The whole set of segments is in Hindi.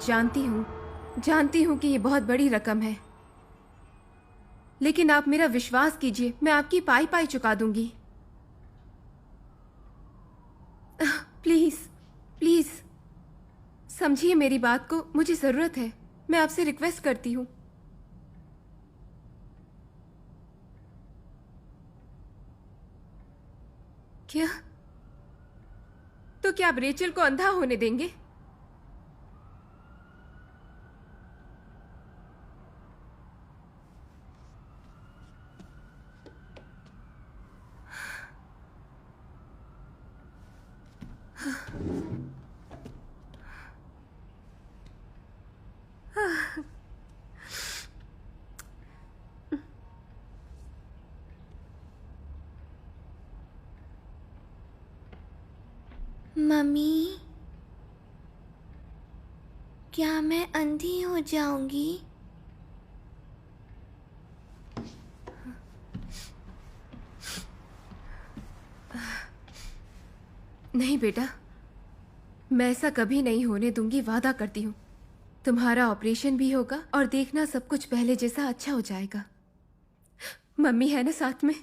जानती हूँ कि ये बहुत बड़ी रकम है, लेकिन आप मेरा विश्वास कीजिए, मैं आपकी पाई पाई चुका दूंगी। प्लीज प्लीज समझिए मेरी बात को, मुझे जरूरत है, मैं आपसे रिक्वेस्ट करती हूँ। क्या? तो क्या आप रेचल को अंधा होने देंगे? मम्मी, क्या मैं अंधी हो जाऊंगी? नहीं बेटा, मैं ऐसा कभी नहीं होने दूंगी, वादा करती हूँ। तुम्हारा ऑपरेशन भी होगा और देखना सब कुछ पहले जैसा अच्छा हो जाएगा। मम्मी है ना साथ में?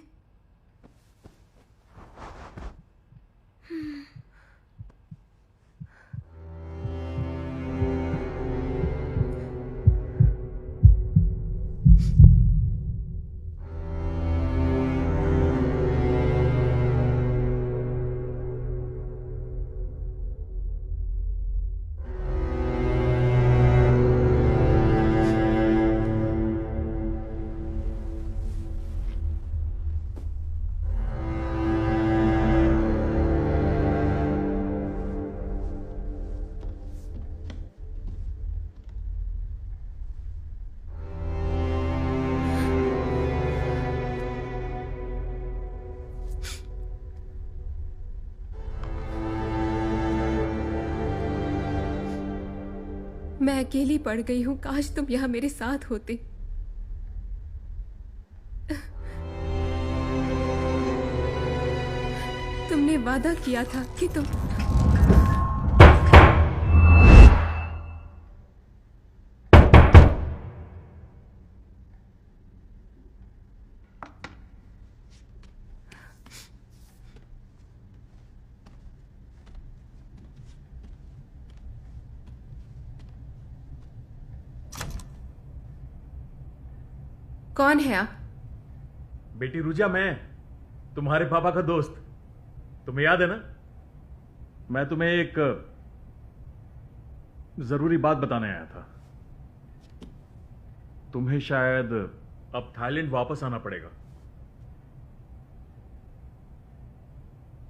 मैं अकेली पड़ गई हूँ, काश तुम यहाँ मेरे साथ होते। तुमने वादा किया था कि तुम कौन है आप? बेटी रुजा, मैं तुम्हारे पापा का दोस्त। तुम्हें याद है ना, मैं तुम्हें एक जरूरी बात बताने आया था। तुम्हें शायद अब थाईलैंड वापस आना पड़ेगा।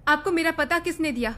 आपको मेरा पता किसने दिया?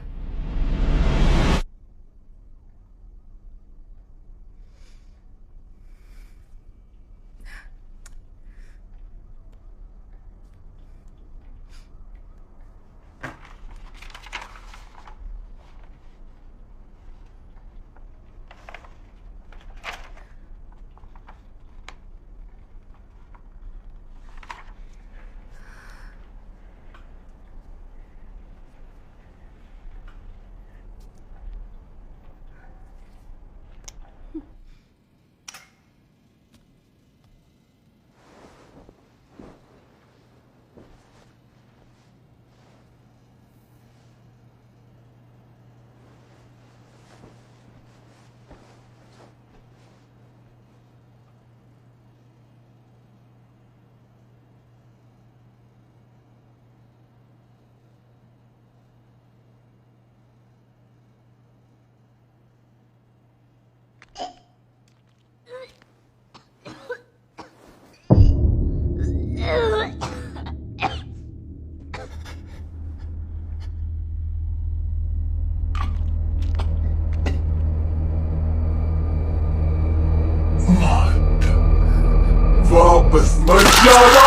वापस मत जाना।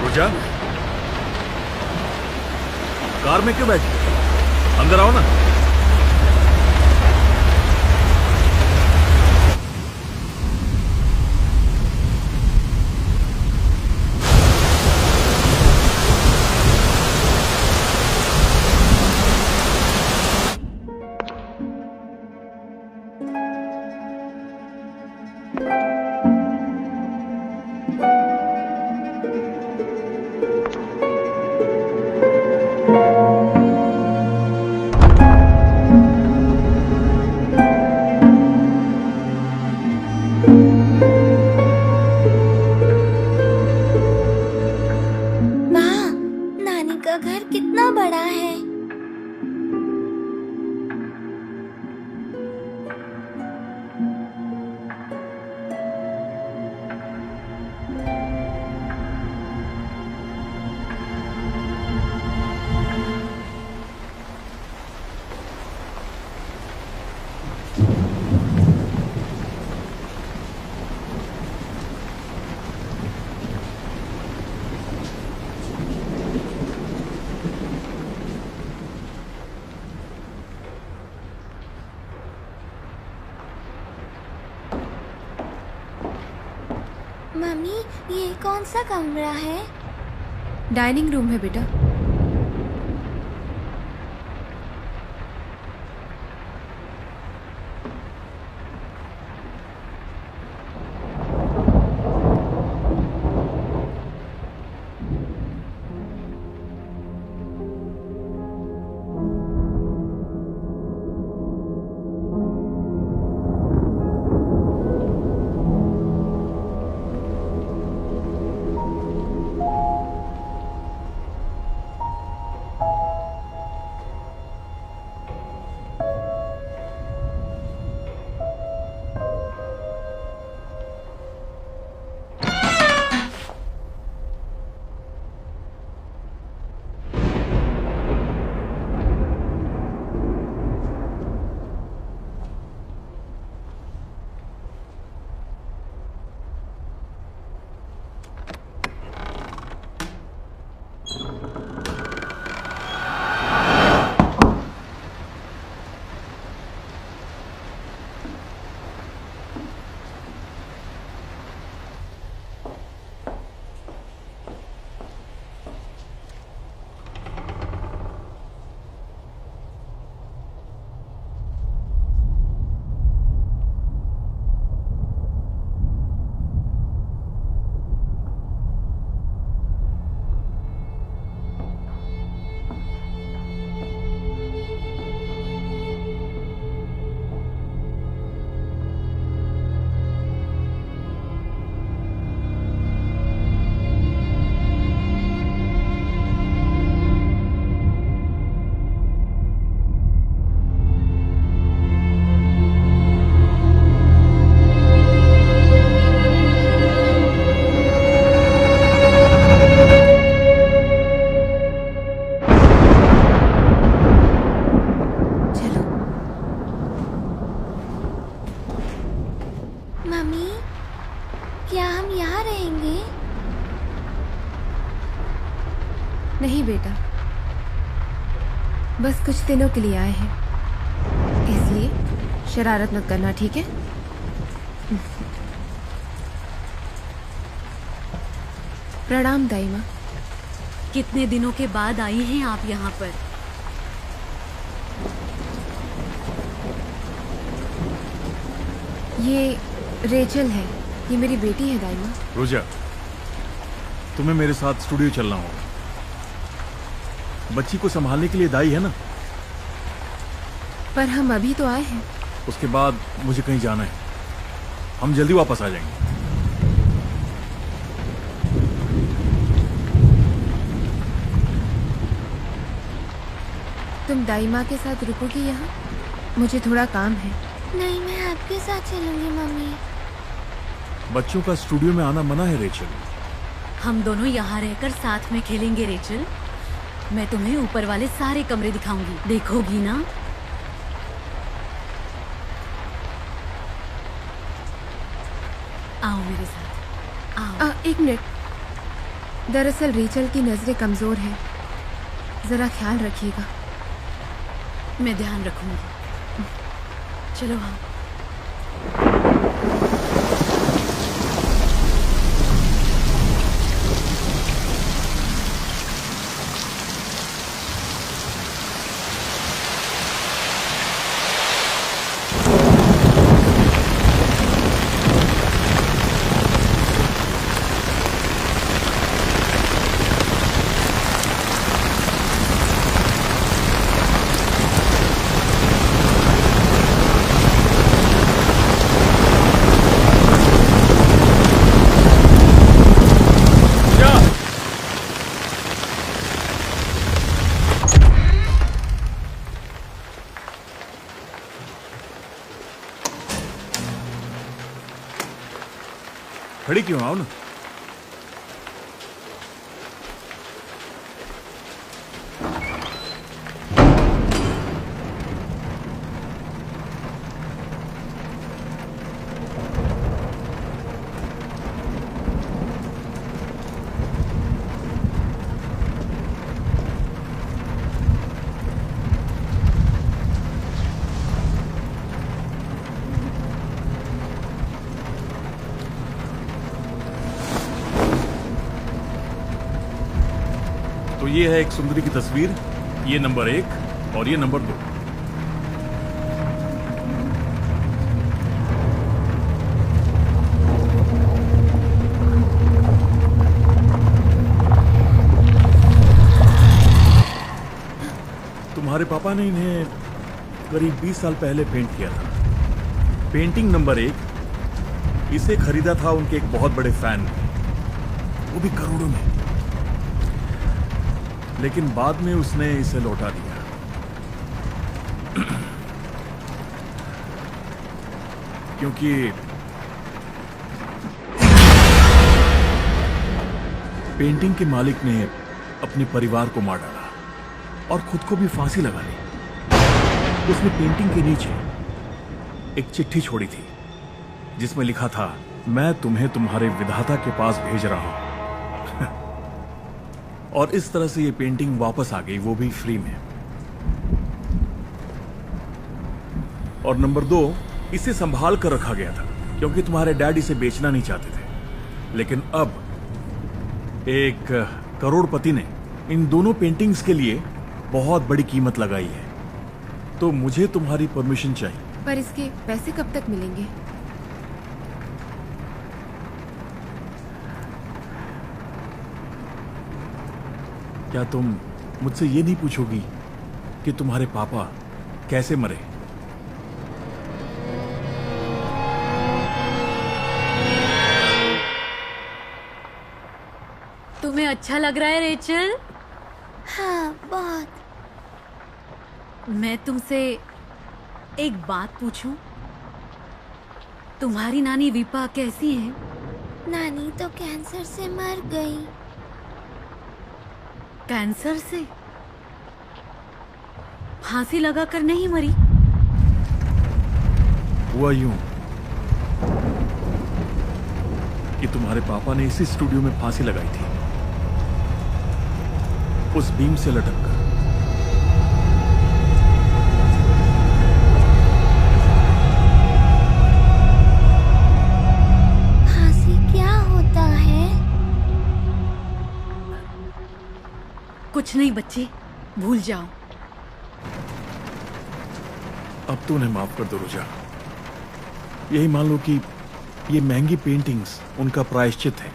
रुजा, कार में क्यों बैठी? अंदर आओ ना। का घर कितना बड़ा है। मम्मी, ये कौन सा कमरा है? डाइनिंग रूम है बेटा। मम्मी, क्या हम यहाँ रहेंगे? नहीं बेटा, बस कुछ दिनों के लिए आए हैं, इसलिए शरारत मत करना, ठीक है? प्रणाम दाई माँ। कितने दिनों के बाद आई हैं आप यहाँ पर? ये रेचल है, ये मेरी बेटी है दाई माँ। रुजा, तुम्हें मेरे साथ स्टूडियो चलना होगा। बच्ची को संभालने के लिए दाई है ना। पर हम अभी तो आए हैं। उसके बाद मुझे कहीं जाना है, हम जल्दी वापस आ जाएंगे। तुम दाई माँ के साथ रुकोगी यहाँ? मुझे थोड़ा काम है। नहीं, मैं आपके साथ चलूंगी मम्मी। बच्चों का स्टूडियो में आना मना है रेचल। हम दोनों यहाँ रहकर साथ में खेलेंगे रेचल। मैं तुम्हें ऊपर वाले सारे कमरे दिखाऊंगी, देखोगी ना? आओ मेरे साथ, आओ। एक मिनट, दरअसल रेचल की नजरें कमजोर हैं, जरा ख्याल रखिएगा। मैं ध्यान रखूंगी। चलो आओ। खड़ी क्यों, आओ ना। तो ये है एक सुंदरी की तस्वीर, ये नंबर 1 और ये नंबर 2। तुम्हारे पापा ने इन्हें करीब 20 साल पहले पेंट किया था। पेंटिंग नंबर 1 इसे खरीदा था उनके एक बहुत बड़े फैन ने, वो भी करोड़ों में। लेकिन बाद में उसने इसे लौटा दिया। क्योंकि पेंटिंग के मालिक ने अपने परिवार को मार डाला और खुद को भी फांसी लगा ली। उसने पेंटिंग के नीचे एक चिट्ठी छोड़ी थी जिसमें लिखा था, मैं तुम्हें तुम्हारे विधाता के पास भेज रहा हूं। और इस तरह से ये पेंटिंग वापस आ गई, वो भी फ्री में। और नंबर 2, इसे संभाल कर रखा गया था क्योंकि तुम्हारे डैड इसे बेचना नहीं चाहते थे। लेकिन अब एक करोड़पति ने इन दोनों पेंटिंग्स के लिए बहुत बड़ी कीमत लगाई है। तो मुझे तुम्हारी परमिशन चाहिए। पर इसके पैसे कब तक मिलेंगे? क्या तुम मुझसे ये नहीं पूछोगी कि तुम्हारे पापा कैसे मरे? तुम्हें अच्छा लग रहा है रेचल? हाँ, बहुत। मैं तुमसे एक बात पूछूं? तुम्हारी नानी विपा कैसी है? नानी तो कैंसर से मर गई। कैंसर से? फांसी लगाकर नहीं मरी? हुआ यूं कि तुम्हारे पापा ने इसी स्टूडियो में फांसी लगाई थी, उस बीम से लटक कर। फांसी क्या होता है? कुछ नहीं बच्चे, भूल जाओ। अब तो उन्हें माफ कर दो रुजा। यही मान लो कि ये महंगी पेंटिंग्स उनका प्रायश्चित है।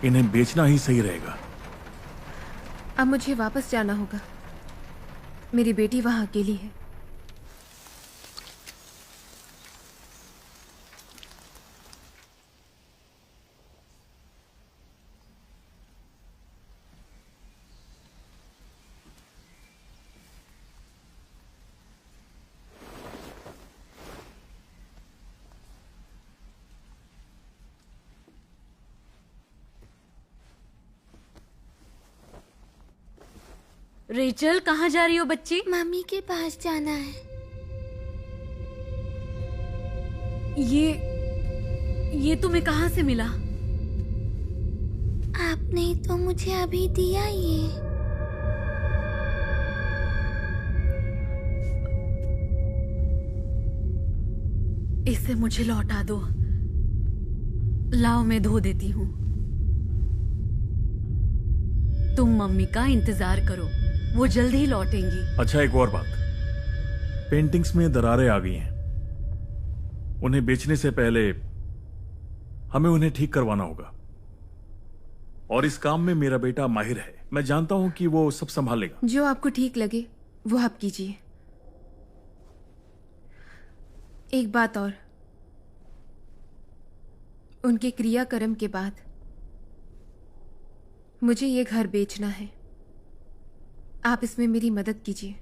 इन्हें बेचना ही सही रहेगा। अब मुझे वापस जाना होगा। मेरी बेटी वहां अकेली है। रेचल, कहाँ जा रही हो बच्ची? मम्मी के पास जाना है। ये तुम्हें कहाँ से मिला? आपने तो मुझे अभी दिया ये। इसे मुझे लौटा दो। लाओ, मैं धो देती हूँ। तुम मम्मी का इंतजार करो, वो जल्द ही लौटेंगी। अच्छा, एक और बात, पेंटिंग्स में दरारें आ गई हैं। उन्हें बेचने से पहले हमें उन्हें ठीक करवाना होगा। और इस काम में मेरा बेटा माहिर है। मैं जानता हूं कि वो सब संभालेगा। जो आपको ठीक लगे वो आप कीजिए। एक बात और, उनके क्रियाकर्म के बाद मुझे ये घर बेचना है। आप इसमें मेरी मदद कीजिए।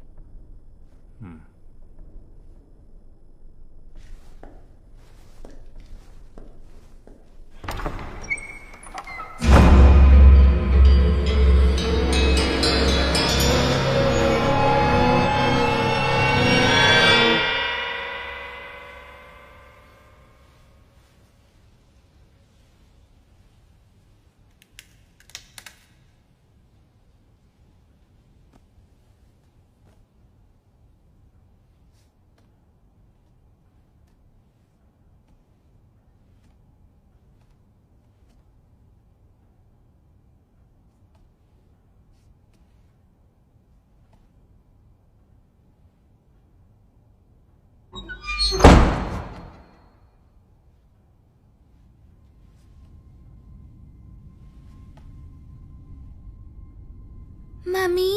मम्मी।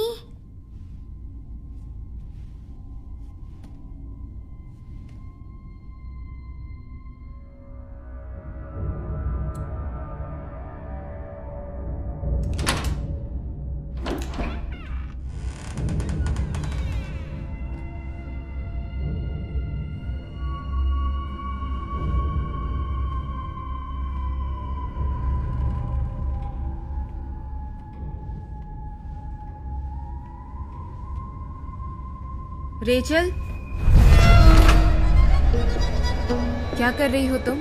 रेचल, क्या कर रही हो तुम?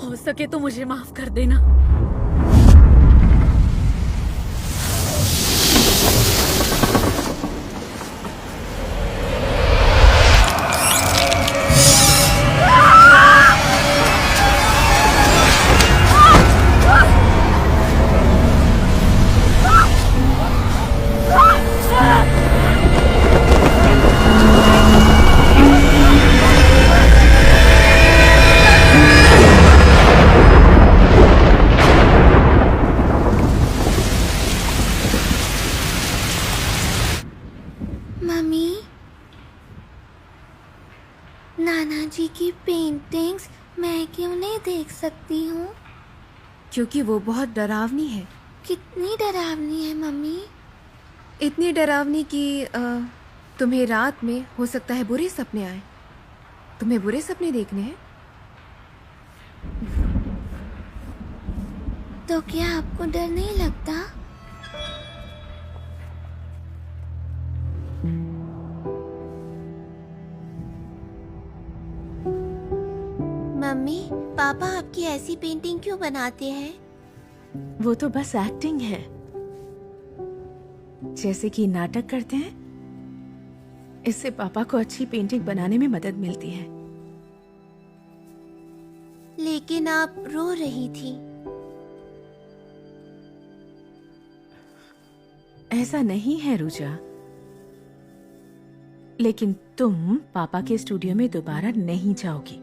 हो सके तो मुझे माफ कर देना। मम्मी, नाना जी की पेंटिंग्स मैं क्यों नहीं देख सकती हूँ? क्योंकि वो बहुत डरावनी है। कितनी डरावनी है मम्मी? इतनी डरावनी कि तुम्हें रात में हो सकता है बुरे सपने आए। तुम्हें बुरे सपने देखने हैं? तो क्या आपको डर नहीं लगता? मम्मी, पापा आपकी ऐसी पेंटिंग क्यों बनाते हैं? वो तो बस एक्टिंग है, जैसे कि नाटक करते हैं। इससे पापा को अच्छी पेंटिंग बनाने में मदद मिलती है। लेकिन आप रो रही थी। ऐसा नहीं है रुजा, लेकिन तुम पापा के स्टूडियो में दोबारा नहीं जाओगी।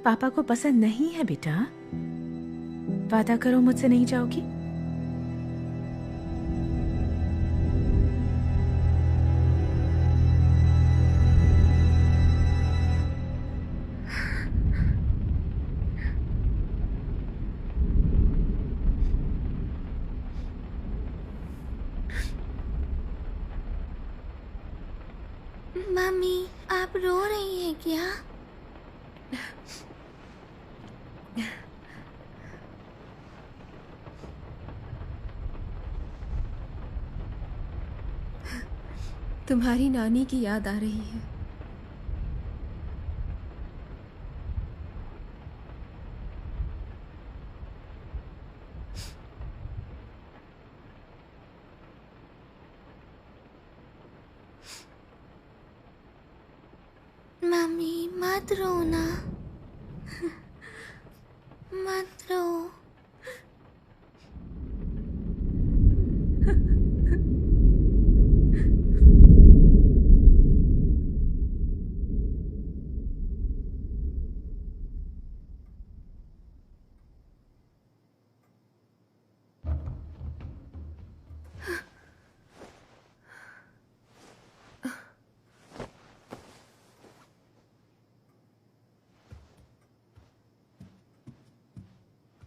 पापा को पसंद नहीं है बेटा। वादा करो मुझसे नहीं जाओगी। मम्मी, आप रो रही हैं क्या? तुम्हारी नानी की याद आ रही है। मम्मी, मत रोना। मत रो।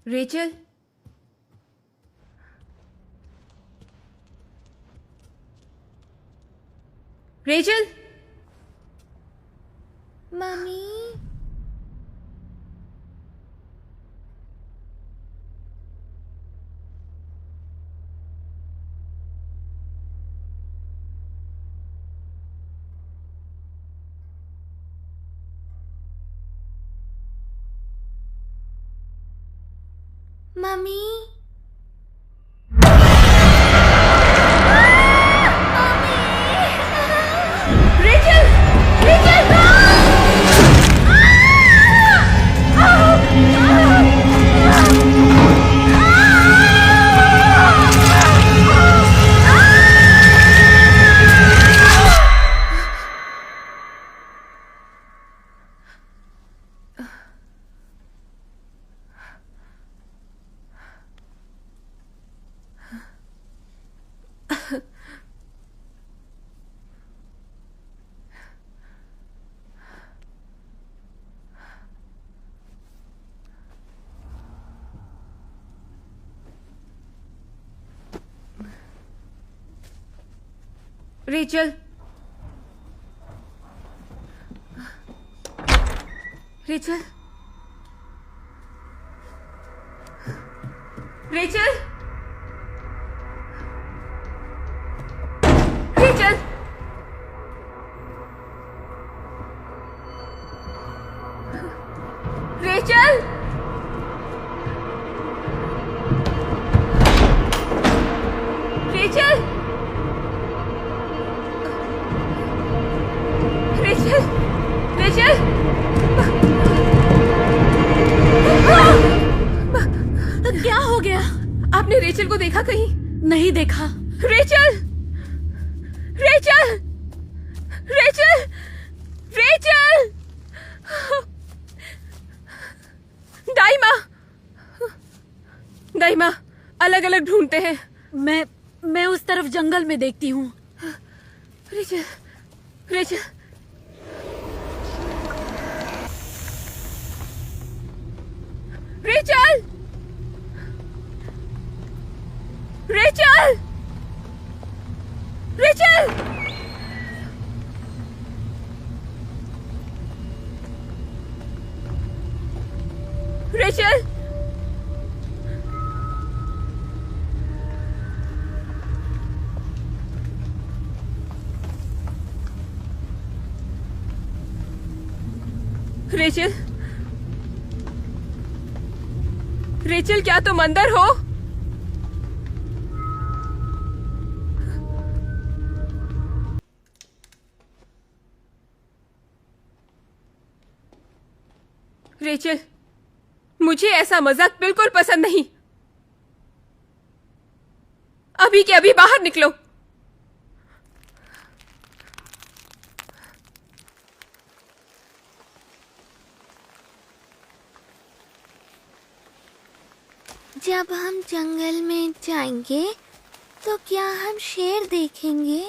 रेचल, रेचल, मम्मी। मम्मी। Rachel, Rachel, Rachel, Rachel, Rachel, Rachel, Rachel, Rachel, Rachel, Rachel, क्या हो गया? आपने रेचल को देखा कहीं? नहीं देखा। रेचल, रेचल, रेचल, रेचल, दाइमा, दाइमा, अलग अलग ढूंढते हैं। मैं उस तरफ जंगल में देखती हूँ। Rachel, Rachel, Rachel, Rachel, Rachel, Rachel, Rachel, Rachel, क्या तुम अंदर हो? रेचल, मुझे ऐसा मजाक बिल्कुल पसंद नहीं। अभी के अभी बाहर निकलो। जब हम जंगल में जाएंगे तो क्या हम शेर देखेंगे?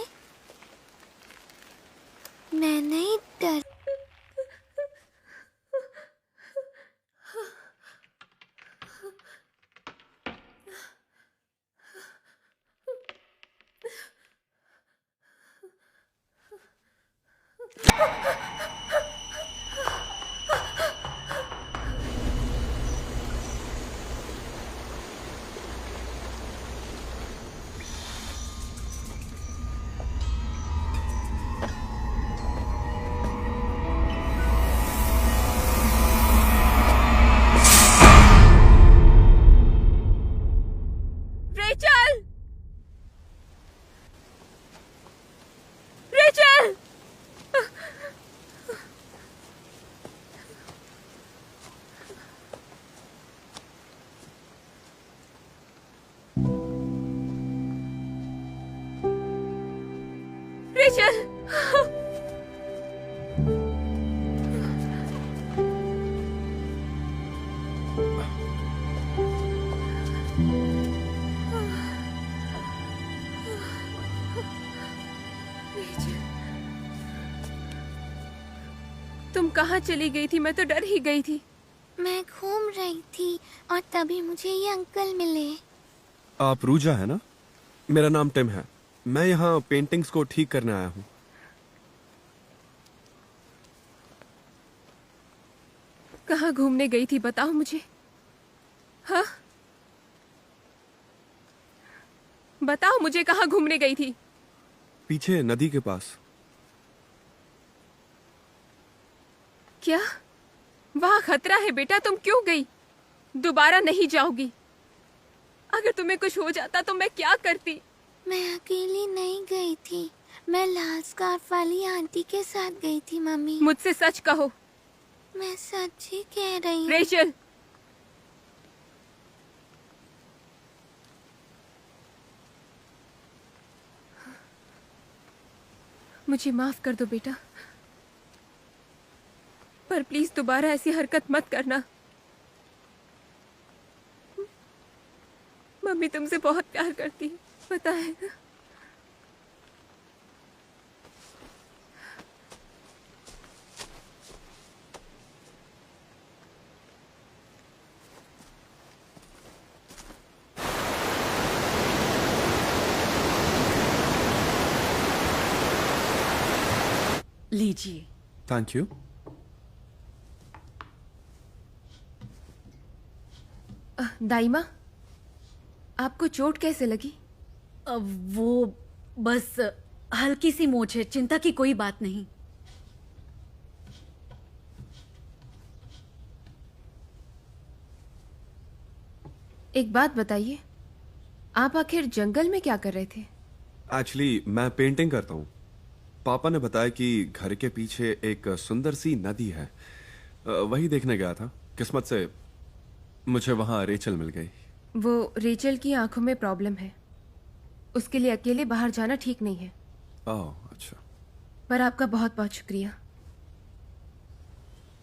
मैं नहीं डर। रेचल, रेचल, रेचल, तुम कहाँ चली गई थी? मैं तो डर ही गई थी। मैं घूम रही थी और तभी मुझे ये अंकल मिले। आप रूजा है ना? मेरा नाम टिम है। मैं यहाँ पेंटिंग्स को ठीक करने आया हूँ। कहाँ घूमने गई थी बताओ मुझे। हाँ, बताओ मुझे कहाँ घूमने गई थी। पीछे नदी के पास। क्या वहां खतरा है बेटा? तुम क्यों गई? दोबारा नहीं जाओगी। अगर तुम्हें कुछ हो जाता तो मैं क्या करती? मैं अकेली नहीं गई थी, मैं लाल स्कार्फ वाली आंटी के साथ गई थी मम्मी। मुझसे सच कहो। मैं सच ही कह रही हूँ। रेचल, मुझे माफ कर दो बेटा, पर प्लीज दोबारा ऐसी हरकत मत करना। मम्मी तुमसे बहुत प्यार करती है, पता है ना? लीजिए। Thank you. दाइमा, आपको चोट कैसे लगी? वो बस हल्की सी मोच है, चिंता की कोई बात नहीं। एक बात बताइए, आप आखिर जंगल में क्या कर रहे थे? एक्चुअली मैं पेंटिंग करता हूँ। पापा ने बताया कि घर के पीछे एक सुंदर सी नदी है, वही देखने गया था। किस्मत से मुझे वहां रेचल मिल गई। वो रेचल की आंखों में प्रॉब्लम है, उसके लिए अकेले बाहर जाना ठीक नहीं है। ओह अच्छा। पर आपका बहुत बहुत शुक्रिया।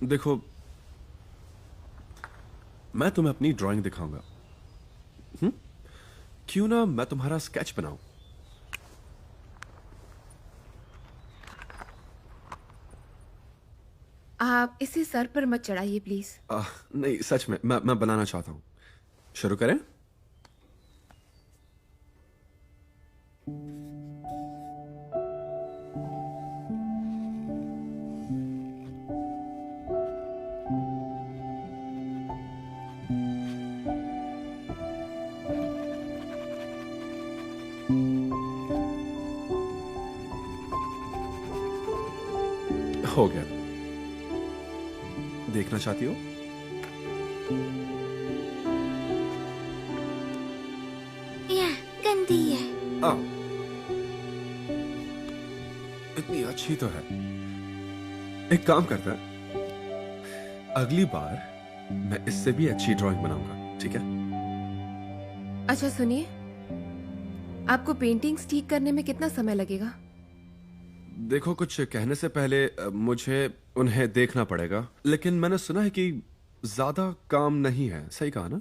देखो, मैं तुम्हें अपनी ड्राइंग दिखाऊंगा। क्यों ना मैं तुम्हारा स्केच बनाऊं? आप इसे सर पर मत चढ़ाइए प्लीज। नहीं, सच में मैं बनाना चाहता हूं। शुरू करें? हो गया। देखना चाहती हो? यह गंदी है। इतनी अच्छी तो है। एक काम करता है, अगली बार मैं इससे भी अच्छी ड्राइंग बनाऊंगा, ठीक है? अच्छा सुनिए, आपको पेंटिंग्स ठीक करने में कितना समय लगेगा? देखो, कुछ कहने से पहले मुझे उन्हें देखना पड़ेगा, लेकिन मैंने सुना है कि ज्यादा काम नहीं है। सही कहा ना?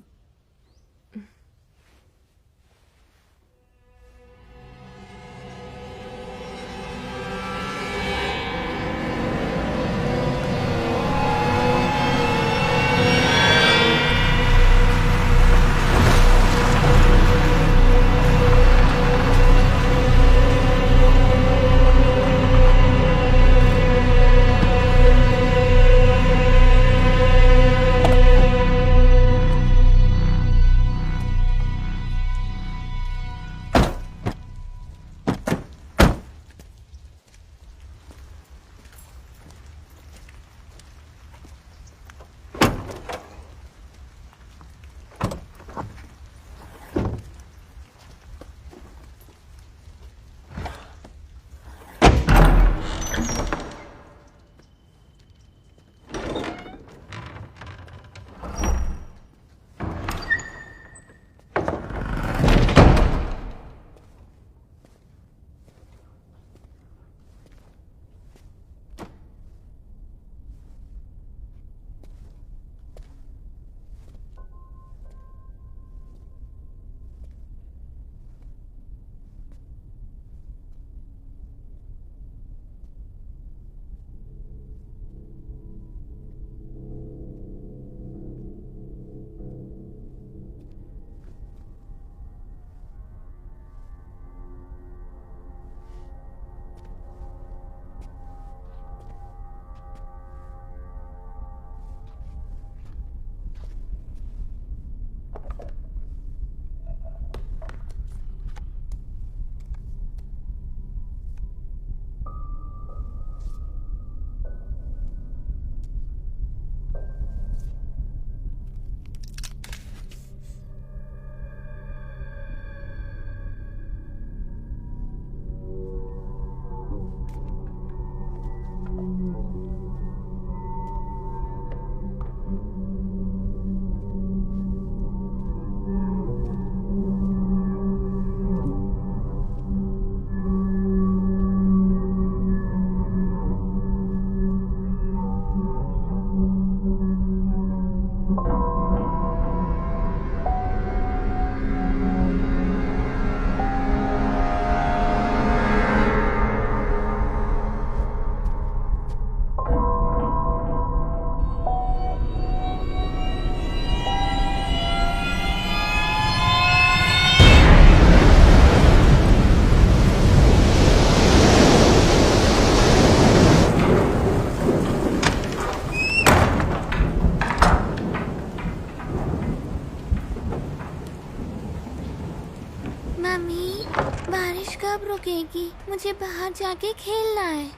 कब रुकेगी? मुझे बाहर जाके खेलना है।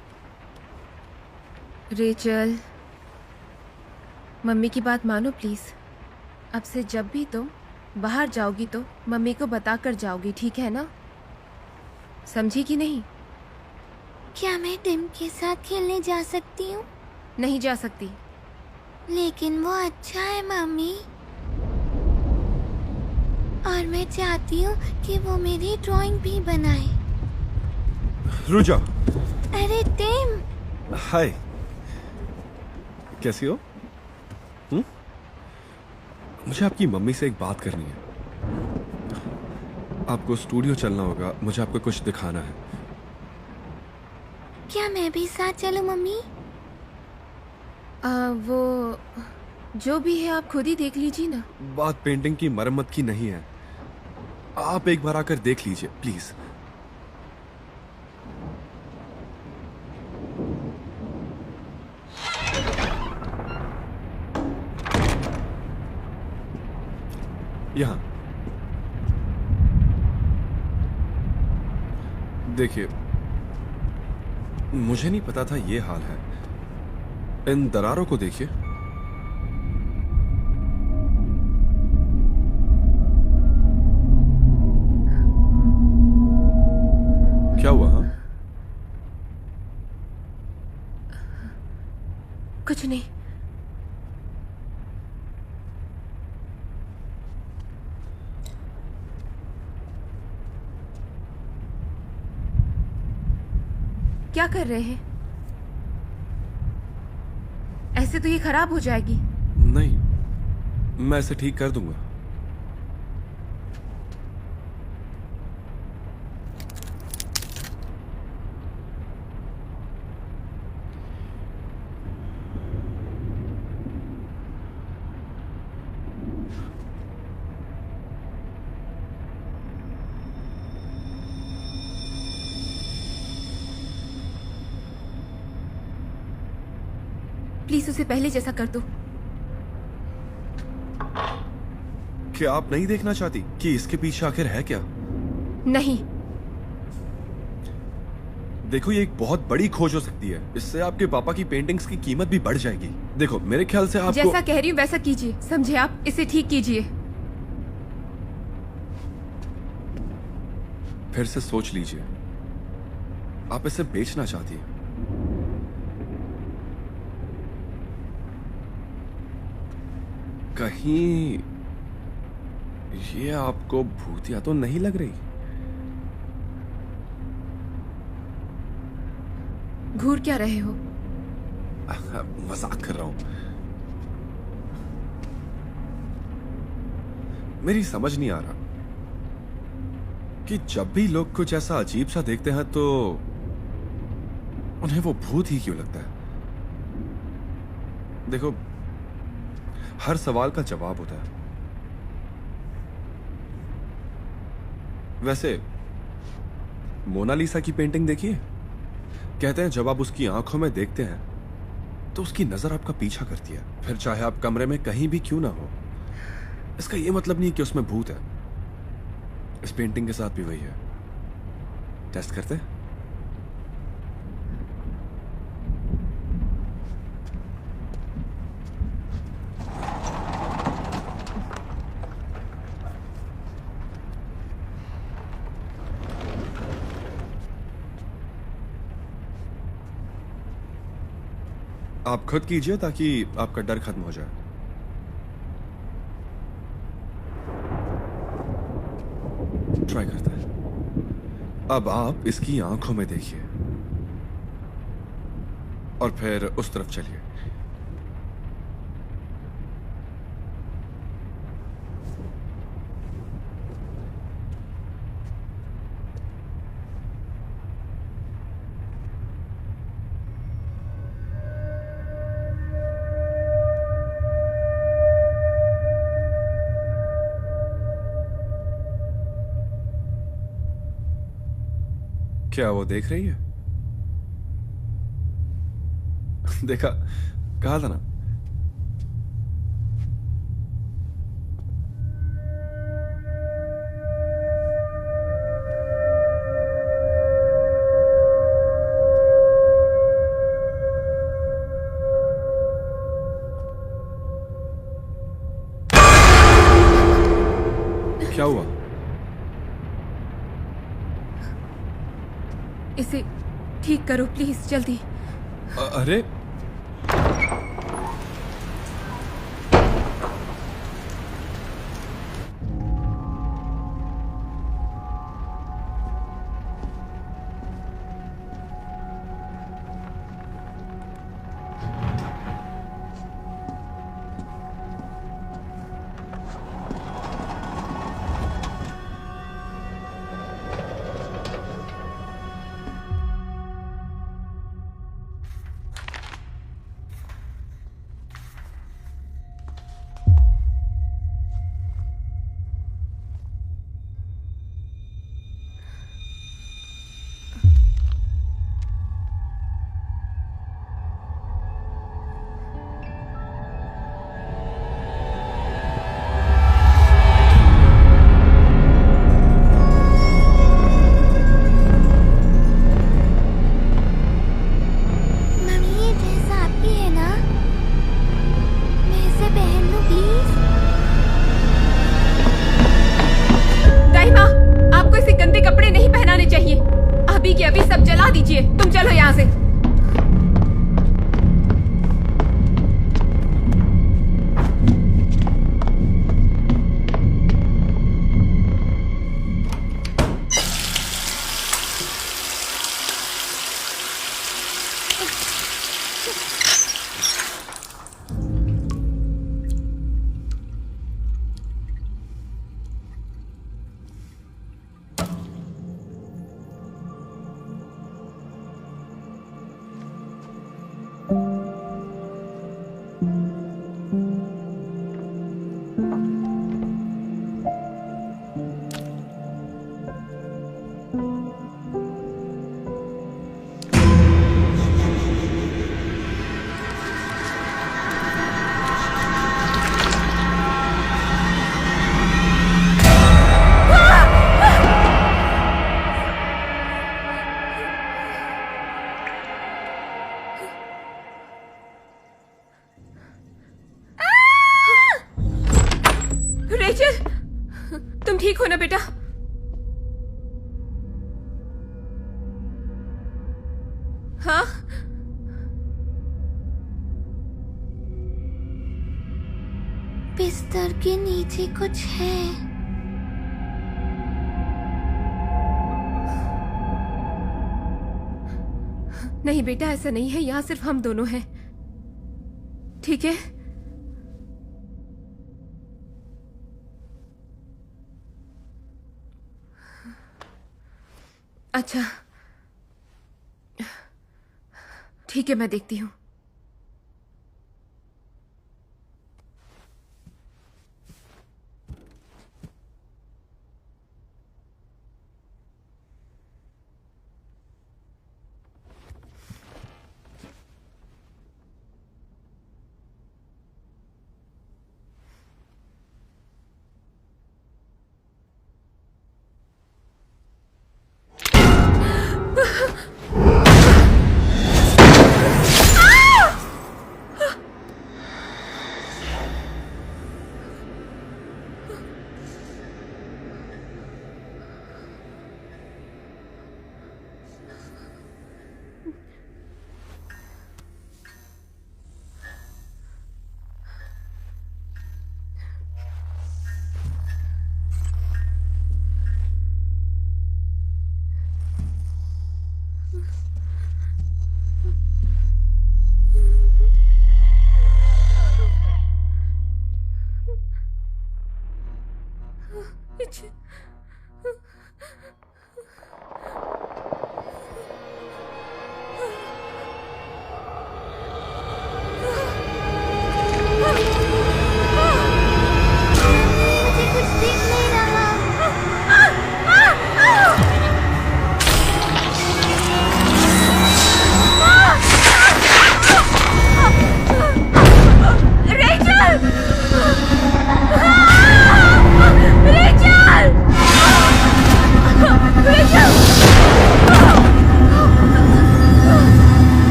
रेचल, मम्मी की बात मानो प्लीज। अब से जब भी तुम बाहर जाओगी तो मम्मी को बता कर जाओगी, ठीक है ना? समझी कि नहीं? क्या मैं टिम के साथ खेलने जा सकती हूँ? नहीं जा सकती। लेकिन वो अच्छा है मम्मी, और मैं चाहती हूँ कि वो मेरी ड्राइंग भी बनाए। रुजा। अरे टिम। हाय, कैसी हो? मुझे आपकी मम्मी से एक बात करनी है। आपको स्टूडियो चलना होगा, मुझे आपको कुछ दिखाना है। क्या मैं भी साथ चलूं मम्मी? वो जो भी है आप खुद ही देख लीजिए ना। बात पेंटिंग की मरम्मत की नहीं है, आप एक बार आकर देख लीजिए प्लीज। यहां देखिए, मुझे नहीं पता था ये हाल है। इन दरारों को देखिए। क्या हुआ? हाँ? कुछ नहीं। क्या कर रहे हैं? ऐसे तो ये खराब हो जाएगी। नहीं, मैं इसे ठीक कर दूंगा। प्लीज उसे पहले जैसा कर दो। क्या आप नहीं देखना चाहती कि इसके पीछे आखिर है क्या? नहीं। देखो, ये एक बहुत बड़ी खोज हो सकती है। इससे आपके पापा की पेंटिंग्स की कीमत भी बढ़ जाएगी। देखो, मेरे ख्याल से आपको जैसा कह रही हूँ वैसा कीजिए, समझे? आप इसे ठीक कीजिए। फिर से सोच लीजिए, आप इसे बेचना चाहती हैं। कहीं ये आपको भूतिया तो नहीं लग रही? घूर क्या रहे हो? मजाक कर रहा हूं। मेरी समझ नहीं आ रहा कि जब भी लोग कुछ ऐसा अजीब सा देखते हैं तो उन्हें वो भूत ही क्यों लगता है। देखो, हर सवाल का जवाब होता है। वैसे मोनालिसा की पेंटिंग देखिए। कहते हैं जब आप उसकी आंखों में देखते हैं तो उसकी नजर आपका पीछा करती है, फिर चाहे आप कमरे में कहीं भी क्यों ना हो। इसका यह मतलब नहीं कि उसमें भूत है। इस पेंटिंग के साथ भी वही है। टेस्ट करते हैं? आप खुद कीजिए ताकि आपका डर खत्म हो जाए। ट्राई करता है। अब आप इसकी आंखों में देखिए और फिर उस तरफ चलिए। क्या वो देख रही है? देखा, कहा था ना। क्या हुआ? इसे ठीक करो प्लीज, जल्दी। अरे मम्मी, ये ड्रेस आपकी है ना? मैं इसे पहन लूं प्लीज? दाइमा, आपको इसे गंदे कपड़े नहीं पहनाने चाहिए। अभी के अभी सब जला दीजिए। तुम चलो यहाँ से। रेचल, तुम ठीक हो ना बेटा? हाँ, बिस्तर के नीचे कुछ है। नहीं बेटा, ऐसा नहीं है। यहाँ सिर्फ हम दोनों हैं, ठीक है? अच्छा, ठीक है, मैं देखती हूँ।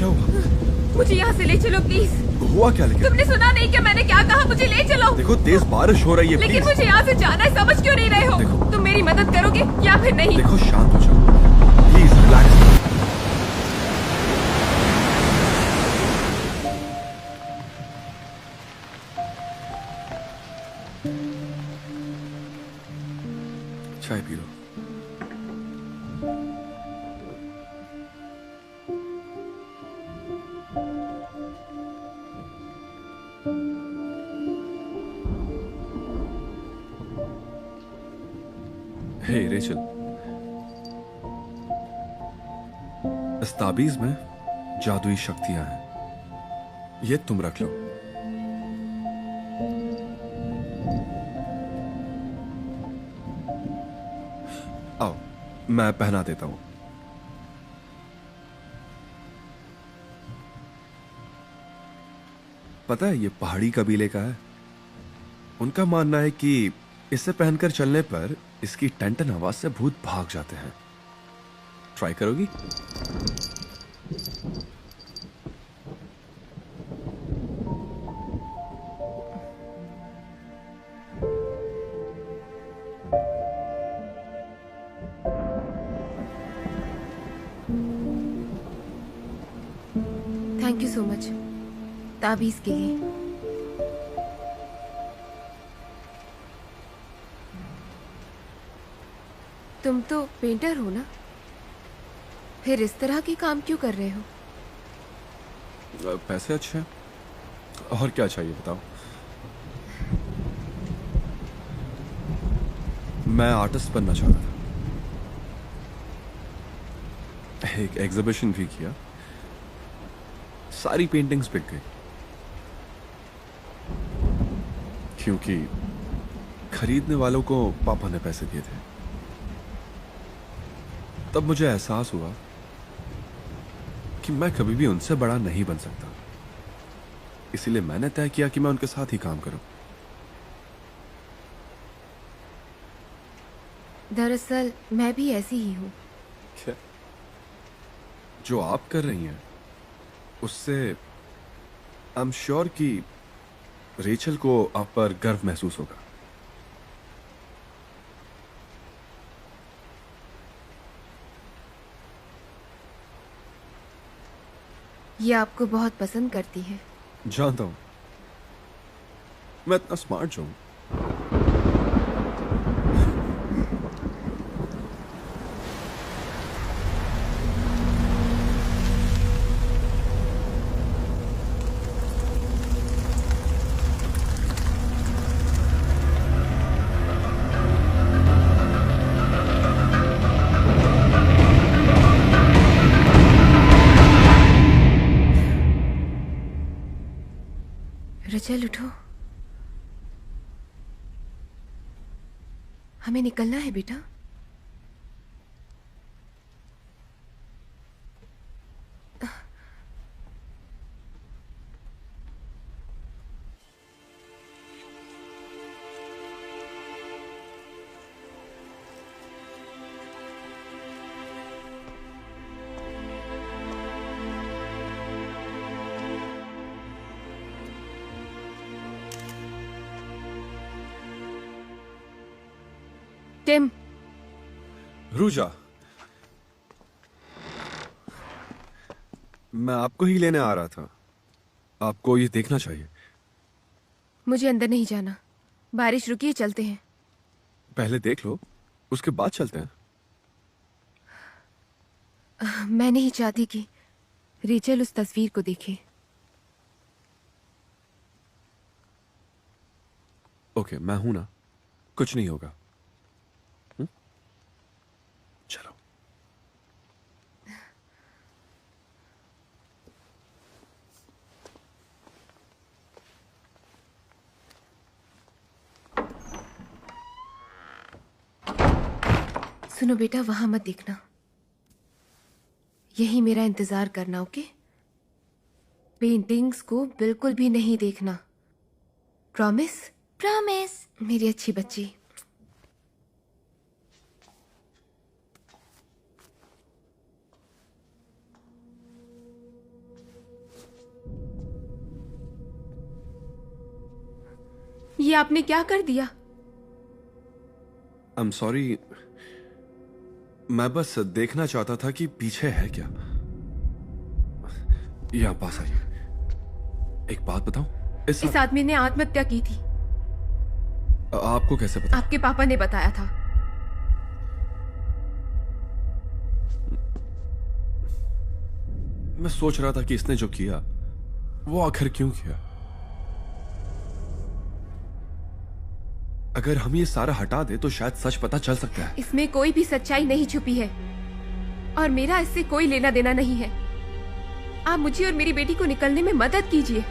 क्या हुआ? मुझे यहाँ से ले चलो प्लीज। हुआ क्या लेकिन? तुमने सुना नहीं क्या मैंने क्या कहा? मुझे ले चलो। देखो तेज बारिश हो रही है, लेकिन प्लीज। मुझे यहाँ से जाना है, समझ क्यों नहीं रहे हो? देखो। तुम मेरी मदद करोगे या फिर नहीं? देखो शांत हो जाओ, प्लीज रिलैक्स। चाय पी लो। हे रेचल, इस ताबीज में जादुई शक्तियां हैं, ये तुम रख लो। आओ, मैं पहना देता हूं। पता है ये पहाड़ी कबीले का है। उनका मानना है कि इसे पहनकर चलने पर इसकी टन-टन आवाज से भूत भाग जाते हैं। ट्राई करोगी? थैंक यू सो मच ताबीज के लिए। तुम तो पेंटर हो ना, फिर इस तरह के काम क्यों कर रहे हो? पैसे अच्छे हैं, और क्या चाहिए बताओ। मैं आर्टिस्ट बनना चाहता था, एक एग्जीबिशन भी किया, सारी पेंटिंग्स बिक गई क्योंकि खरीदने वालों को पापा ने पैसे दिए थे। तब मुझे एहसास हुआ कि मैं कभी भी उनसे बड़ा नहीं बन सकता, इसीलिए मैंने तय किया कि मैं उनके साथ ही काम करूं। दरअसल मैं भी ऐसी ही हूँ। क्या? जो आप कर रही हैं उससे आई एम श्योर कि रेचल को आप पर गर्व महसूस होगा। ये आपको बहुत पसंद करती है। जानता हूं, मैं इतना स्मार्ट जो हूं। रचल उठो, हमें निकलना है बेटा। टिम, रूजा, मैं आपको ही लेने आ रहा था। आपको ये देखना चाहिए। मुझे अंदर नहीं जाना, बारिश रुकी है, चलते हैं। पहले देख लो, उसके बाद चलते हैं। मैं नहीं चाहती कि रेचल उस तस्वीर को देखे। ओके, मैं हूं ना, कुछ नहीं होगा। चलो। सुनो बेटा, वहां मत देखना, यही मेरा इंतजार करना, ओके? पेंटिंग्स को बिल्कुल भी नहीं देखना, प्रॉमिस? प्रॉमिस। मेरी अच्छी बच्ची। ये आपने क्या कर दिया? आई एम सॉरी, मैं बस देखना चाहता था कि पीछे है क्या। यहां पास आइए, एक बात बताऊं, इस आदमी ने आत्महत्या की थी। आपको कैसे पता? आपके पापा ने बताया था। मैं सोच रहा था कि इसने जो किया वो आखिर क्यों किया। अगर हम ये सारा हटा दे तो शायद सच पता चल सकता है। इसमें कोई भी सच्चाई नहीं छुपी है और मेरा इससे कोई लेना देना नहीं है। आप मुझे और मेरी बेटी को निकलने में मदद कीजिए।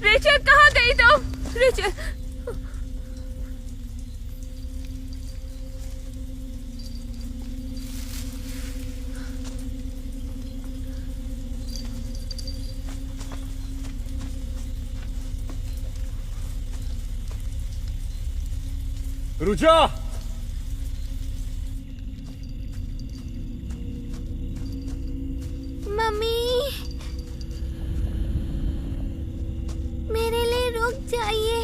रेचल कहाँ गई तुम? रेचल रुचा, मम्मी, मेरे लिए रुक जाइए।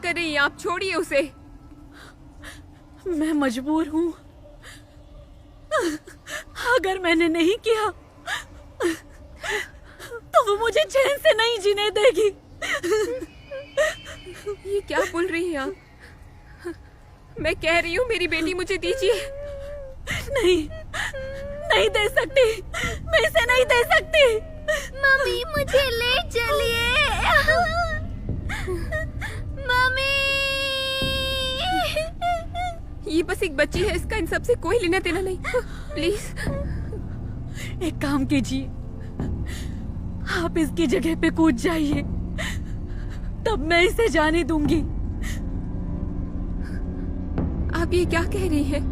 कर रही हैं आप? छोड़िए उसे। मैं मजबूर हूँ। अगर मैंने नहीं किया तो वो मुझे चैन से नहीं जीने देगी। ये क्या बोल रही हैं आप? मैं कह रही हूँ मेरी बेटी मुझे दीजिए। नहीं, नहीं दे सकती, मैं इसे नहीं दे सकती। मम्मी मुझे ले चलिए। मम्मी। ये बस एक बच्ची है, इसका इन सब से कोई लेना देना नहीं। प्लीज। एक काम कीजिए, आप इसकी जगह पे कूद जाइए, तब मैं इसे जाने दूंगी। आप ये क्या कह रही हैं?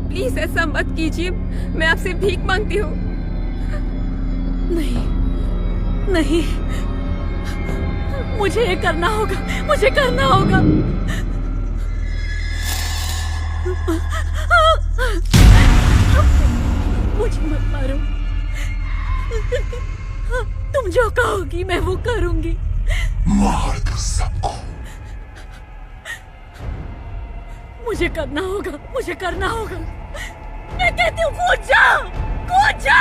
प्लीज ऐसा मत कीजिए, मैं आपसे भीख मांगती हूँ। नहीं, नहीं, मुझे ये करना होगा, मुझे करना होगा। मुझे मत मारो, तुम जो कहोगी मैं वो करूंगी। मार दो सबको। मुझे करना होगा, मुझे करना होगा। मैं कहती हूँ कूद जा, कूद जा।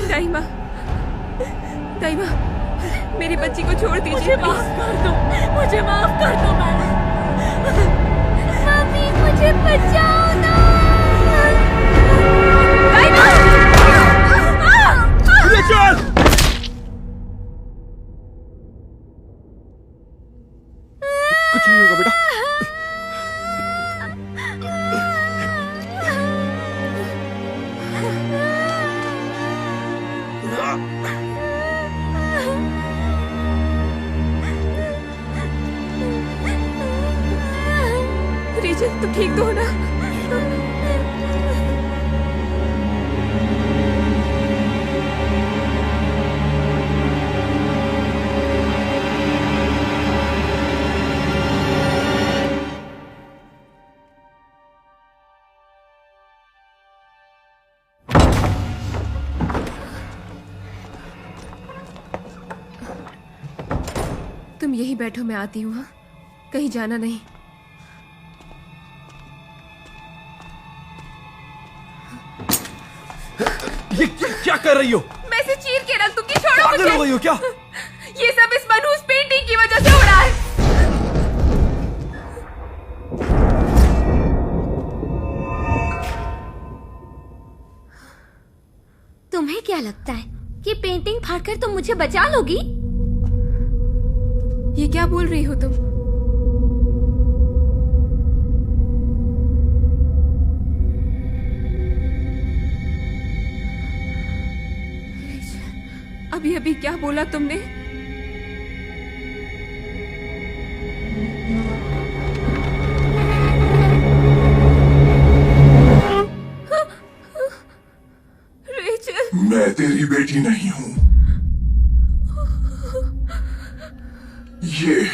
दाइमा, दाइमा, मेरी बच्ची को छोड़ दीजिए। मुझे माफ कर दो, मुझे माफ कर दो मैडम। मम्मी मुझे बचाओ ना। रिचल! कुछ नहीं होगा बेटा। रिचल, तुम ठीक तो हो ना? तुम यहीं बैठो, मैं आती हूँ। हाँ, कहीं जाना नहीं। ये क्या कर रही हो? मैं इसे चीर के रख दूंगी, छोड़ो पागल हो मुझे। गई हो क्या? ये सब इस मनहूस पेंटिंग की वजह से हो रहा है। तुम्हें क्या लगता है कि पेंटिंग फाड़कर तुम मुझे बचा लोगी? ये क्या बोल रही हो तुम? अभी अभी क्या बोला तुमने? रेचल, मैं तेरी बेटी नहीं हूं। ये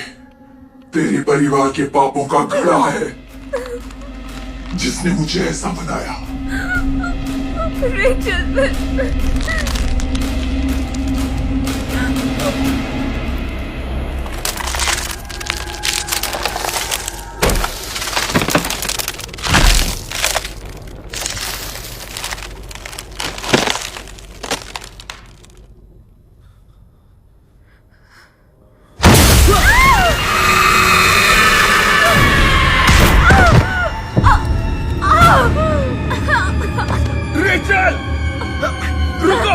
तेरे परिवार के पापों का घड़ा है जिसने मुझे ऐसा बनाया। Rachel, Rachel! रुको!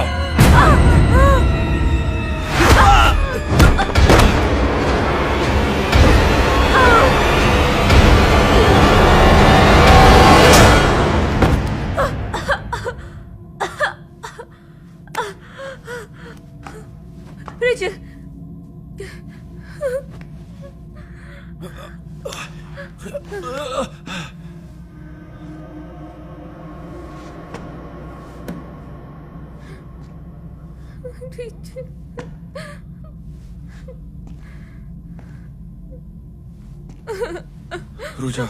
रेचल, रुजा,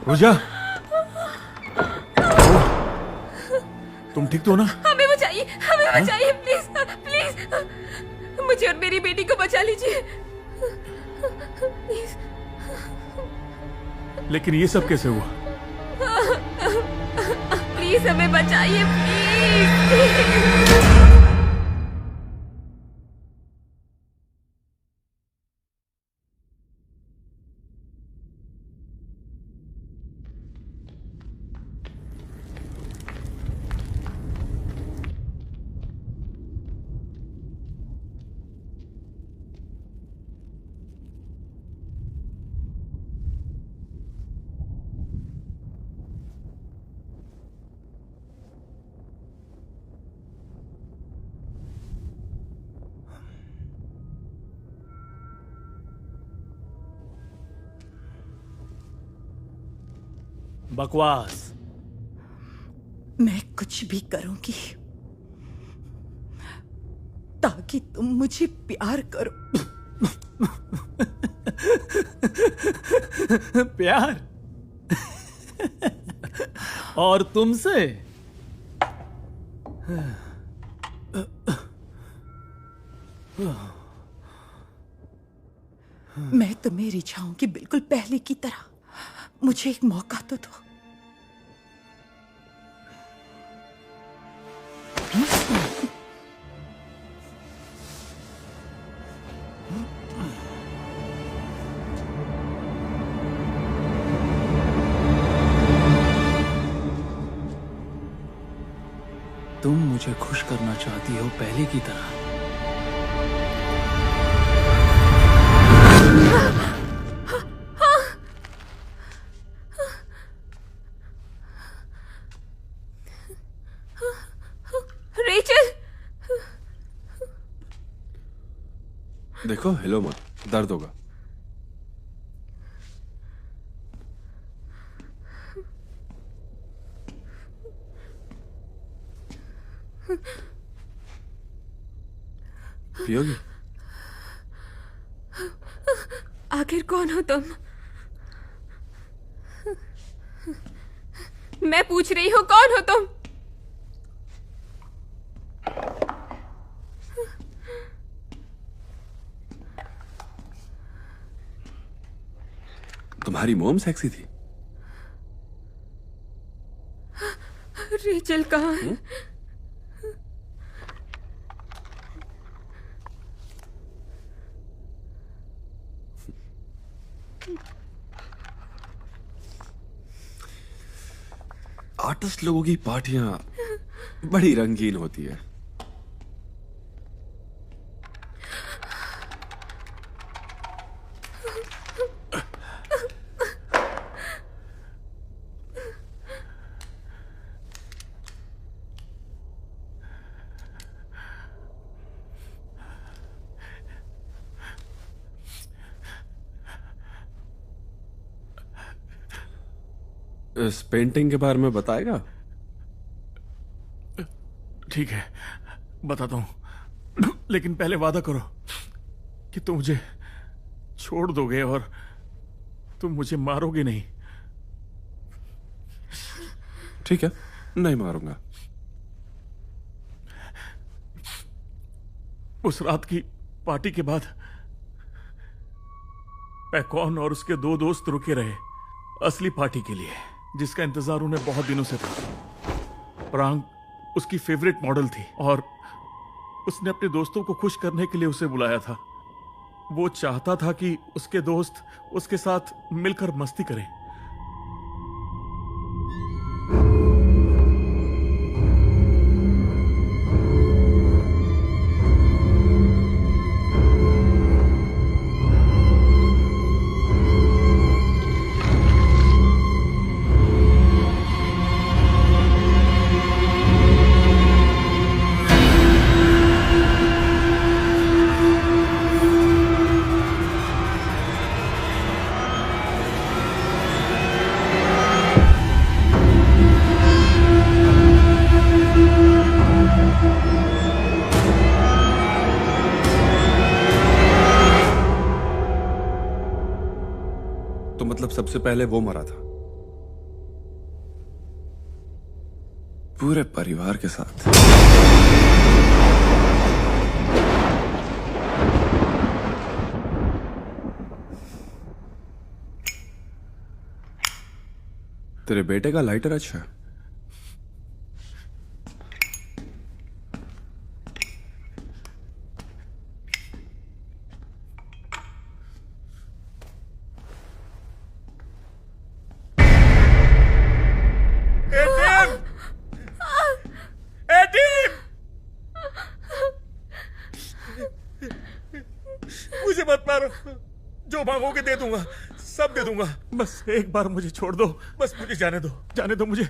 रुजा, तुम ठीक तो हो ना? हमें बचाइए प्लीज प्लीज, मुझे और मेरी बेटी को बचा लीजिए प्लीज। लेकिन ये सब कैसे हुआ? प्लीज हमें बचाइए प्लीज। बकवास। मैं कुछ भी करूंगी ताकि तुम मुझे प्यार करो। प्यार? और तुमसे? मैं तुम्हें रिझाऊंगी बिल्कुल पहले की तरह। मुझे एक मौका तो दो। तुम मुझे खुश करना चाहती हो पहले की तरह। रेचल, देखो, हिलो मत, दर्द होगा। पियोगी? आखिर कौन हो तुम? मैं पूछ रही हूँ, कौन हो तुम? तुम्हारी मोम सेक्सी थी। रेचल कहाँ है? आर्टिस्ट लोगों की पार्टियां बड़ी रंगीन होती है। इस पेंटिंग के बारे में बताएगा? ठीक है, बताता हूं, लेकिन पहले वादा करो कि तुम मुझे छोड़ दोगे और तुम मुझे मारोगे नहीं। ठीक है, नहीं मारूंगा। उस रात की पार्टी के बाद पैकॉन और उसके 2 दोस्त रुके रहे असली पार्टी के लिए, जिसका इंतजार उन्हें बहुत दिनों से था। प्रांग उसकी फेवरेट मॉडल थी और उसने अपने दोस्तों को खुश करने के लिए उसे बुलाया था। वो चाहता था कि उसके दोस्त उसके साथ मिलकर मस्ती करें, सबसे पहले वो मरा था, पूरे परिवार के साथ। तेरे बेटे का लाइटर अच्छा है। मुझे मत मारो, जो मांगोगे दे दूंगा, सब दे दूंगा। बस एक बार मुझे छोड़ दो, बस मुझे जाने दो, जाने दो मुझे,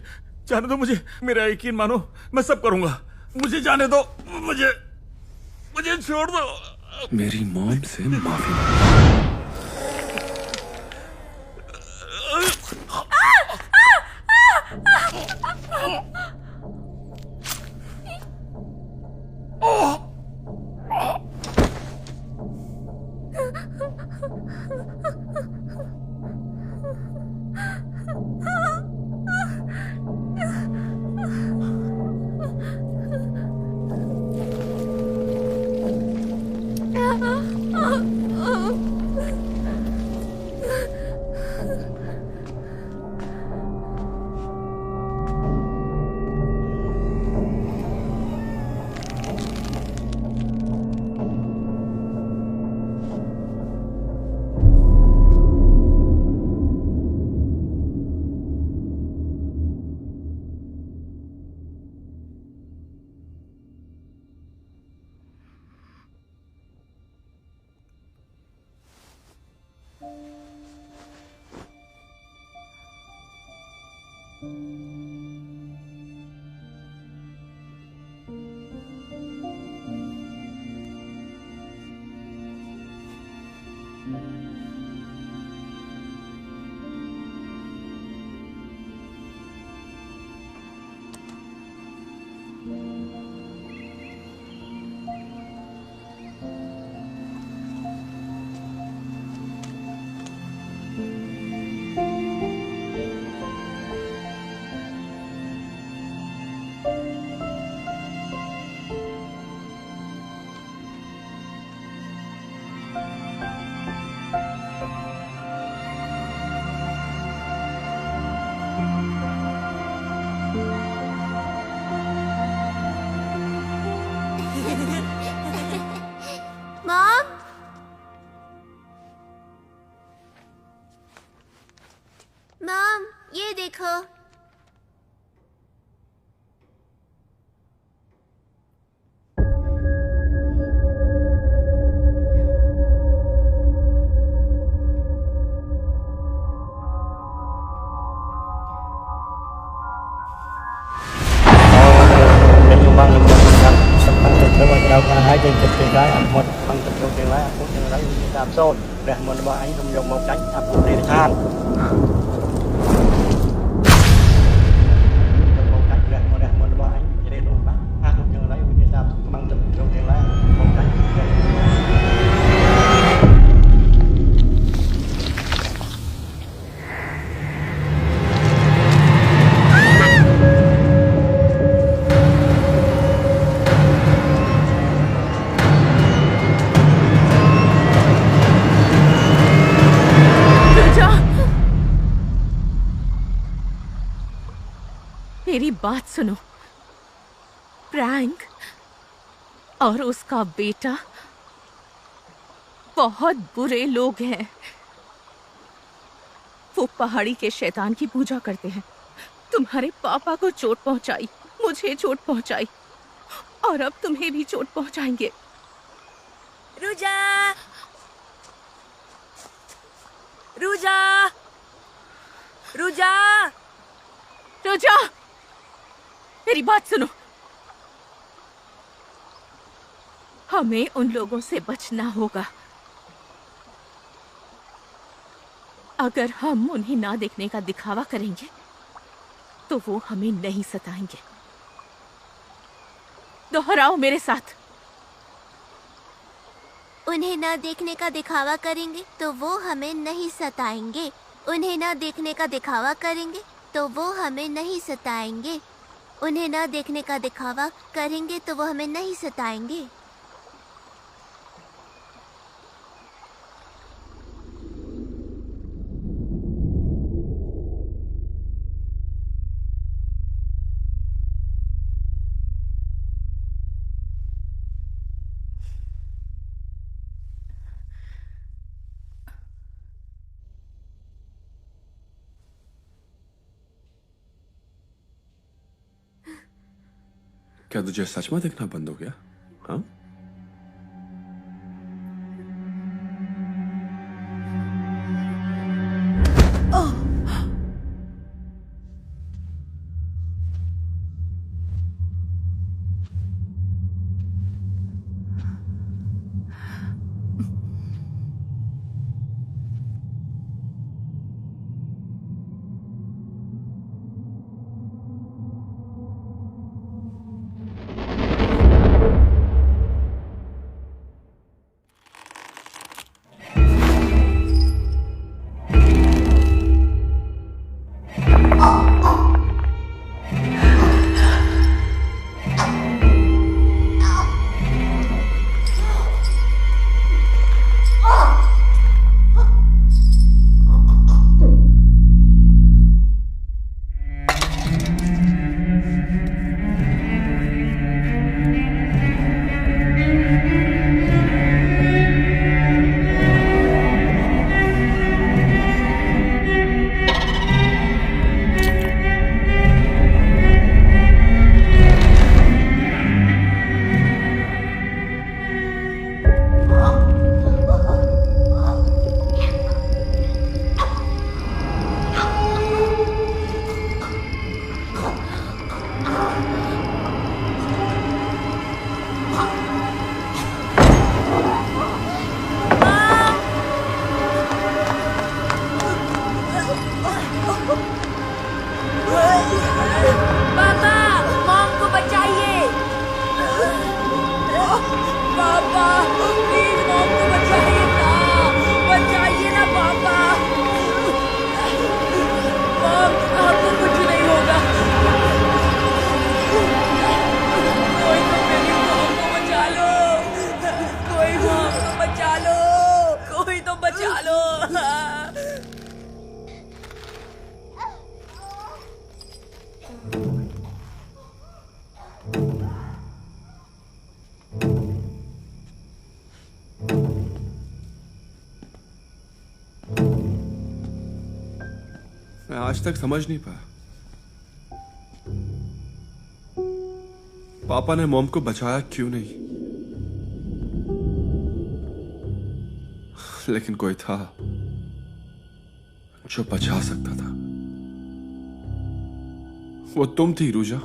जाने दो मुझे। मेरा यकीन मानो, मैं सब करूंगा। मुझे जाने दो, मुझे छोड़ दो। मेरी मॉम से माफी मांगो। मॉम, मॉम ये देखो। मेरी बात सुनो। प्रैंक और उसका बेटा बहुत बुरे लोग हैं। वो पहाड़ी के शैतान की पूजा करते हैं। तुम्हारे पापा को चोट पहुंचाई, मुझे चोट पहुंचाई और अब तुम्हें भी चोट पहुंचाएंगे। रुजा, रुजा, रुजा, रुजा, मेरी बात सुनो। हमें उन लोगों से बचना होगा। अगर हम उन्हें ना देखने का दिखावा करेंगे तो वो हमें नहीं सताएंगे। दोहराओ मेरे साथ। उन्हें न देखने का दिखावा करेंगे तो वो हमें नहीं सताएंगे। उन्हें ना देखने का दिखावा करेंगे तो वो हमें नहीं सताएंगे। उन्हें ना देखने का दिखावा करेंगे तो वो हमें नहीं सताएंगे। क्या तुझे सच में देखना बंद हो गया? हाँ? मैं आज तक समझ नहीं पाया पापा ने मॉम को बचाया क्यों नहीं। लेकिन कोई था जो बचा सकता था। वो तुम थी रूजा।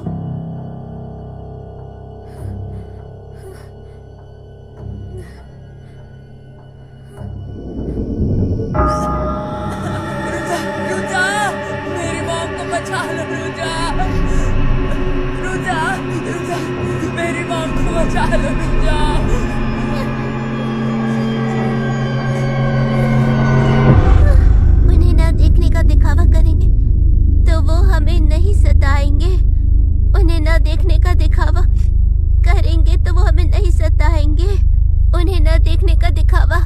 उन्हें ना देखने का दिखावा करेंगे तो वो हमें नहीं सताएंगे। उन्हें ना देखने का दिखावा करेंगे तो वो हमें नहीं सताएंगे। उन्हें ना देखने का दिखावा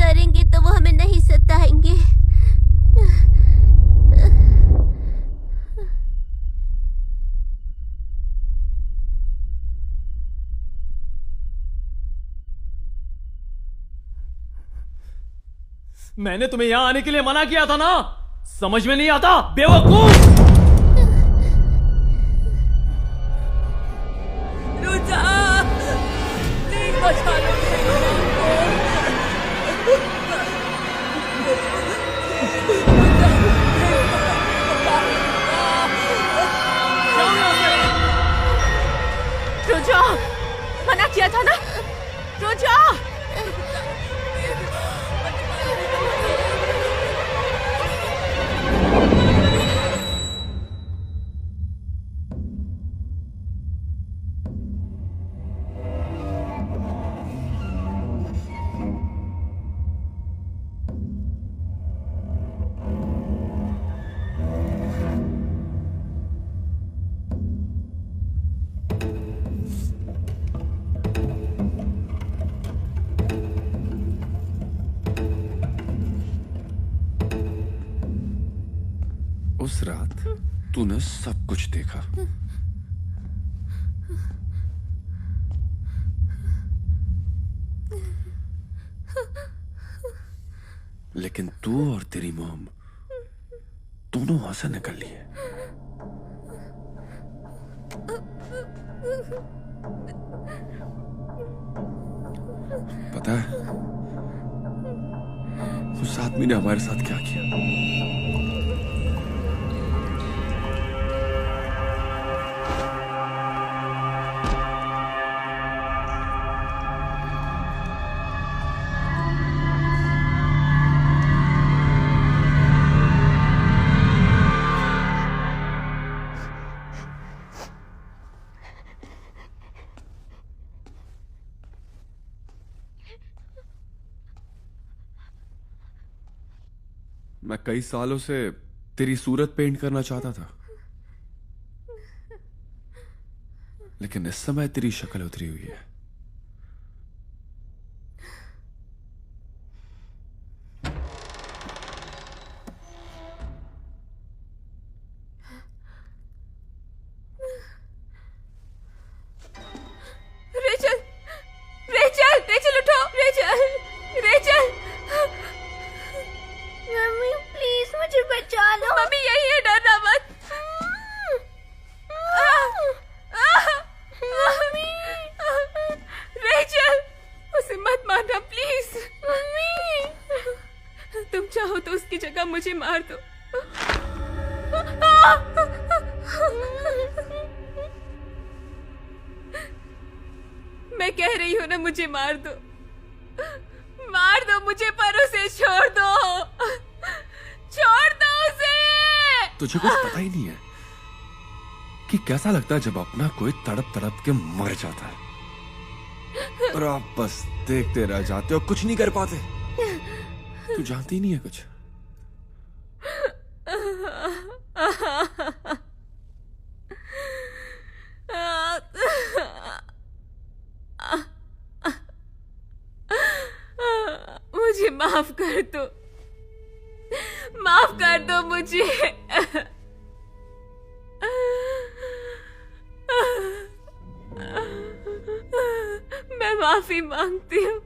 करेंगे तो वो हमें नहीं सताएंगे। मैंने तुम्हें यहां आने के लिए मना किया था ना, समझ में नहीं आता बेवकूफ। रुजा, प्लीज बचा लो रुजा, मना किया था ना रुजा। रात तूने सब कुछ देखा। लेकिन तू और तेरी मॉम दोनों वहां से निकल लिए। पता है उस आदमी ने हमारे साथ क्या किया? मैं कई सालों से तेरी सूरत पेंट करना चाहता था, लेकिन इस समय तेरी शक्ल उतरी हुई है। रेचल, रेचल, रेचल उठो, रेचल, रेचल। मम्मी प्लीज मुझे बचा लो। मम्मी यही है, डरना मत। मम्मी, रेचल, उसे मत मारना प्लीज। मम्मी, तुम चाहो तो उसकी जगह मुझे मार दो। मैं कह रही हूं ना, मुझे मार दो, मार दो मुझे, पर उसे छोड़ दो, छोड़ दो उसे। तुझे कुछ पता ही नहीं है कि कैसा लगता है जब अपना कोई तड़प तड़प के मर जाता है और आप बस देखते रह जाते हो, कुछ नहीं कर पाते। तू जानती नहीं है कुछ। मुझे माफ कर दो, माफ कर दो मुझे। मैं माफी मांगती हूँ।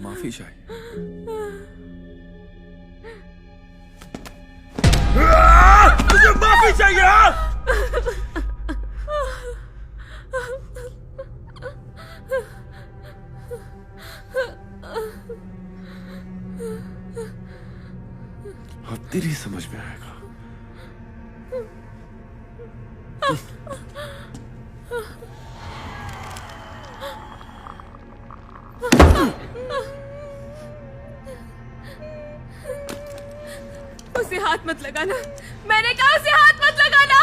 माफी चाहिए? मुझे माफी चाहिए। अब तेरी समझ में आएगा। उसे हाथ मत लगाना, मैंने कहा उसे हाथ मत लगाना।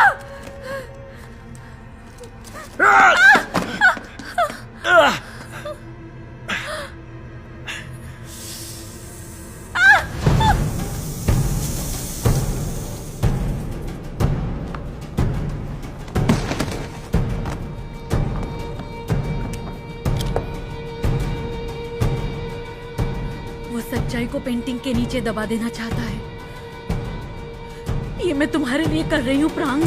वो सच्चाई को पेंटिंग के नीचे दबा देना चाहता है। ये मैं तुम्हारे लिए कर रही हूँ प्रांग।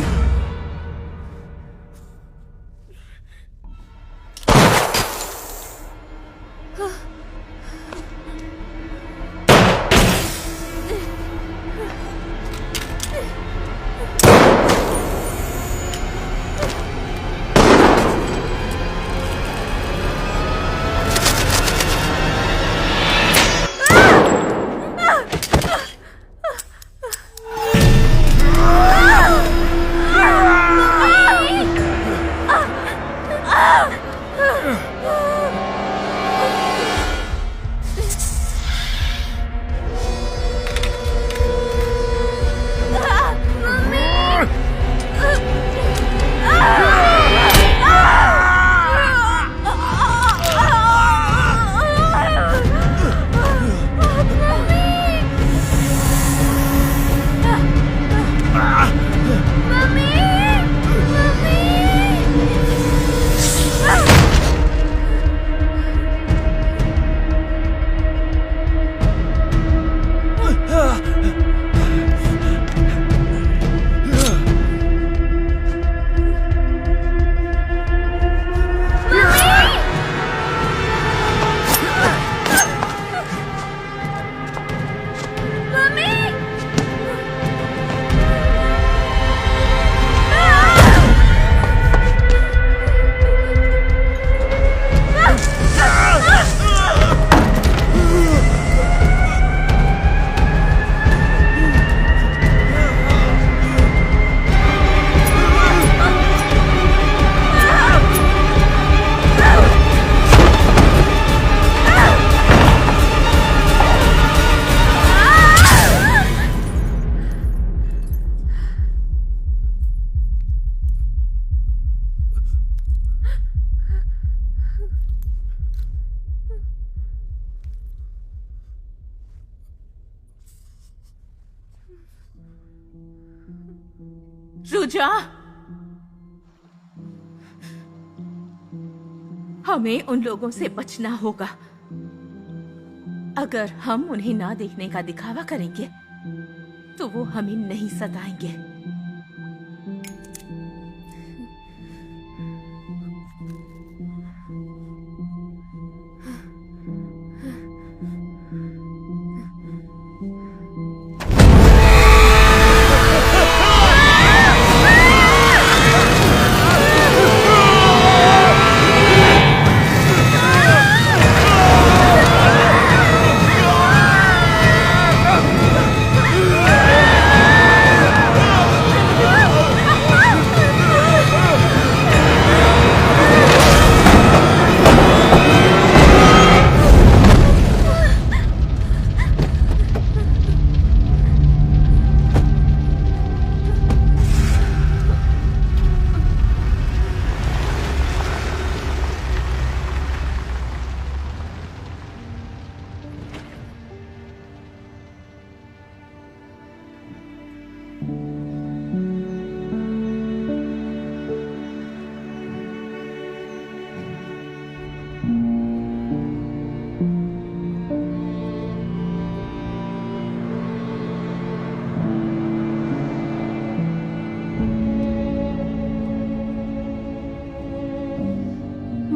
रुजा, हमें उन लोगों से बचना होगा। अगर हम उन्हें ना देखने का दिखावा करेंगे तो वो हमें नहीं सताएंगे।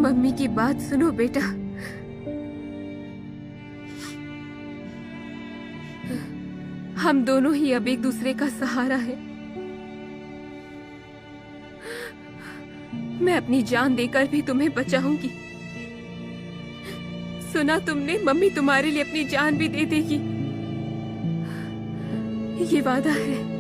मम्मी की बात सुनो बेटा। हम दोनों ही अब एक दूसरे का सहारा है। मैं अपनी जान देकर भी तुम्हें बचाऊंगी। सुना तुमने, मम्मी तुम्हारे लिए अपनी जान भी दे देगी। ये वादा है।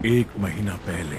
एक महीना पहले